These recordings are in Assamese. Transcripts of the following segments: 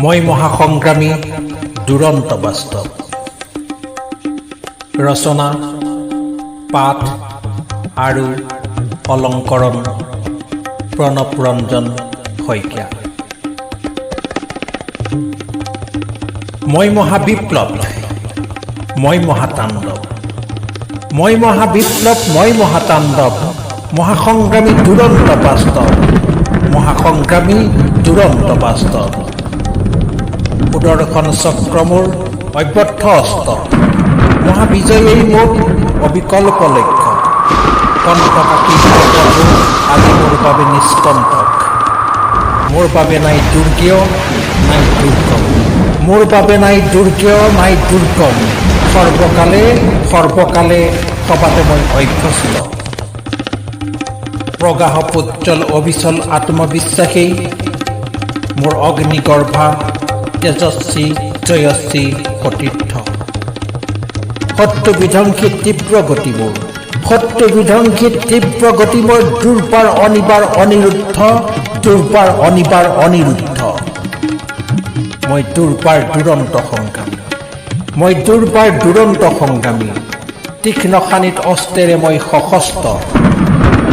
মই মহা সংগ্ৰামী দুৰন্ত বাস্তৱ। ৰচনা, পাঠ আৰু অলংকৰণ প্ৰণবৰঞ্জন শইকীয়া। মই মহাবিপ্লৱ, মই মহাতাণ্ডৱ, মই মহাবিপ্লৱ, মই মহাতাণ্ডৱ, মহাসংগ্ৰামী দুৰন্ত বাস্তৱ, মহাসংগ্ৰামী দুৰন্ত বাস্তৱ। সুদৰ্শন চক্ৰ মোৰ অব্যৰ্থ অস্ত, মহাবিজয়ী মোৰ অবিকল্প লক্ষ্য। কণ্ঠকাকী আজি মোৰ বাবে নিষ্কণ্ঠক, মোৰ বাবে নাই দুৰ্গেয় নাই দুৰ্গম, মোৰ বাবে নাই দুৰ্গেয় নাই দুৰ্গম। সৰ্বকালে সৰ্বকালে সবাতে মই অভ্যস্ত। প্ৰগাহ পুজ্জ্বল অবিচল আত্মবিশ্বাসেই মোৰ অগ্নিগৰ্ভা তেজস্বী জয়শ্ৰী সতীৰ্থ। শত্ৰু বিধ্বংসী তীব্ৰ গতি মোৰ, শত্ৰু বিধ্বংসী তীব্ৰ গতি মোৰ, দুৰ্বাৰ অনিবাৰ অনিৰুদ্ধ, দুৰ্বাৰ অনিবাৰ অনিৰুদ্ধ। মই দুৰ্বাৰ দুৰন্ত সংগ্ৰামী, মই দুৰ্বাৰ দুৰন্ত সংগ্ৰামী। তীক্ষ্ণ খানিত অস্ত্ৰেৰে মই সশস্ত্ৰ,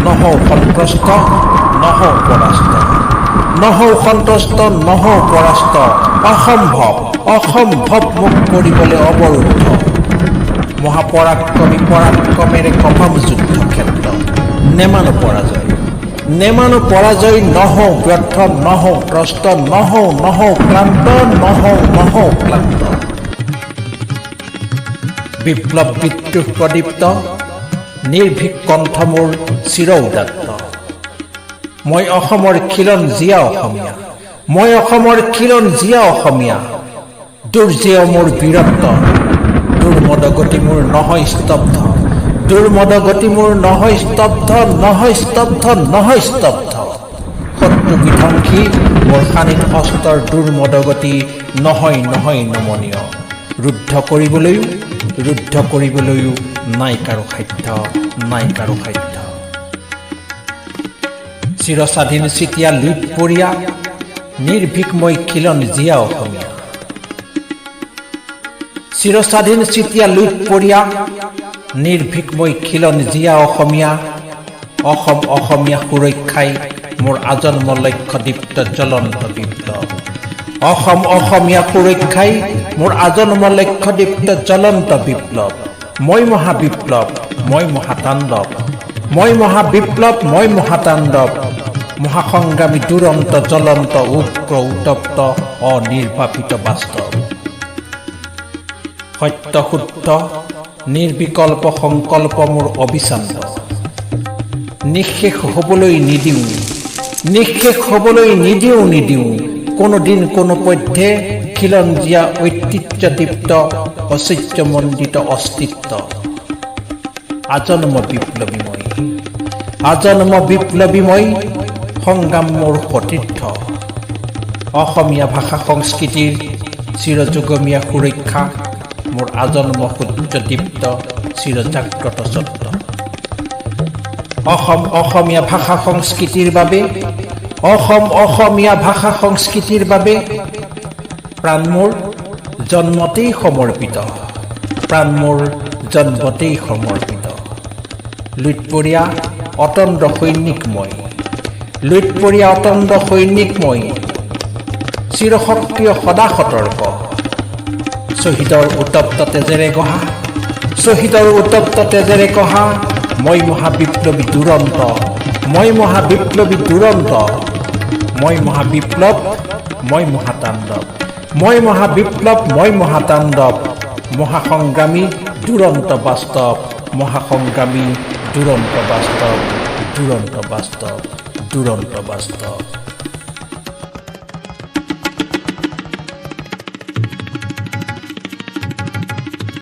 নহওঁ সন্ত্ৰস্ত নহওঁ পৰাস্ত, নহওঁ সন্ত্ৰস্ত নহওঁ পৰাস্ত। অসম্ভৱ অসম্ভৱ মোক কৰিবলৈ অৱৰুদ্ধ। মহাপৰাক্ৰমী পৰাক্ৰমেৰে কপাম যুদ্ধ ক্ষেত্ৰ। নেমানো পৰাজয়, নেমানো পৰাজয়, নহওঁ ব্যৰ্থ নহওঁ ত্ৰস্ত, নহওঁ নহওঁ ক্লান্ত, নহওঁ নহওঁ ক্লান্ত। বিপ্লৱ বিদ্ৰোহ প্ৰদীপ্ত নিৰ্ভীক কণ্ঠ মোৰ চিৰ উদাত্ত। মই অসমৰ খিলঞ্জীয়া অসমীয়া, মই অসমৰ খিলঞ্জীয়া অসমীয়া। দুৰ্জেয় মোৰ বীৰত্ব, দুৰ্মদ গতি মোৰ নহয় স্তব্ধ, দুৰ্মদ গতি মোৰ নহয় স্তব্ধ, নহয় স্তব্ধ নহয় স্তব্ধ। শত্ৰু বিধ্বংসী মোৰ খানিত অস্ত্ৰৰ দুৰ্মদ গতি নহয় নহয় নমনীয়। ৰুদ্ধ কৰিবলৈও নাই কাৰো সাধ্য, নাই কাৰো সাধ্য। চিৰস্বাধীন চিতিয়া লুইতপৰীয়া নিৰ্ভীক মই খিলঞ্জীয়া অসমীয়া। চিৰস্বাধীন চিতিয়া লুইতপৰীয়া নিৰ্ভীক মই খিলঞ্জীয়া অসমীয়া। অসম অসমীয়া সুৰক্ষাই মোৰ আজন্ম লক্ষ্য দীপ্ত জ্বলন্ত বিপ্লৱ। অসম অসমীয়া সুৰক্ষাই মোৰ আজন্ম লক্ষ্য দীপ্ত জ্বলন্ত বিপ্লৱ। মই মহাবিপ্লৱ, মই মহাতাণ্ডৱ, মই মহাবিপ্লৱ, মই মহাতাণ্ডৱ। মহাসংগ্ৰামী দুৰন্ত জ্বলন্ত উগ্ৰ উত্তপ্ত অনিৰ্বাপিত বাস্তৱ। সত্য শুদ্ধ নিৰ্বিকল্প সংকল্প মোৰ অবিচান্ত। নিঃশেষ হ'বলৈ নিদিওঁ, নিঃশেষ হ'বলৈ নিদিওঁ, নিদিওঁ কোনোদিন কোনো পধ্যে খিলঞ্জীয়া ঐতিহ্যদীপ্ত ঐশ্বৰ্যমণ্ডিত অস্তিত্ব। আজন্ম বিপ্লৱী মই, আজন্ম বিপ্লৱী মই, সংগ্ৰাম মোৰ সতীৰ্থ। অসমীয়া ভাষা সংস্কৃতিৰ চিৰযুগমীয়া সুৰক্ষা মোৰ আজন্ম সূৰ্যদীপ্ত চিৰজাগ্ৰত ছত্ৰ। অসম অসমীয়া ভাষা সংস্কৃতিৰ বাবে, অসম অসমীয়া ভাষা সংস্কৃতিৰ বাবে প্ৰাণ মোৰ জন্মতেই সমৰ্পিত, প্ৰাণ মোৰ জন্মতেই সমৰ্পিত। লুইতপৰীয়া অতন্দ্ৰ সৈনিক মই, লুইতপৰীয়া অতন্দ্ৰ সৈনিক মই। চিৰসক্ৰিয় সদা সতৰ্ক, শ্বহীদৰ উত্তপ্ত তেজেৰে গঢ়া, শ্বহীদৰ উত্তপ্ত তেজেৰে গঢ়া। মই মহাবিপ্লৱী দুৰন্ত, মই মহাবিপ্লৱী দুৰন্ত, মই মহাবিপ্লৱ, মই মহাতাণ্ডৱ, মই মহাবিপ্লৱ, মই মহাতাণ্ডৱ। মহাসংগ্ৰামী দুৰন্ত বাস্তৱ, মহাসংগ্ৰামী দুৰন্ত বাস্তৱ, দুৰন্ত বাস্তৱ, দুৰন্ত বাস্তৱ।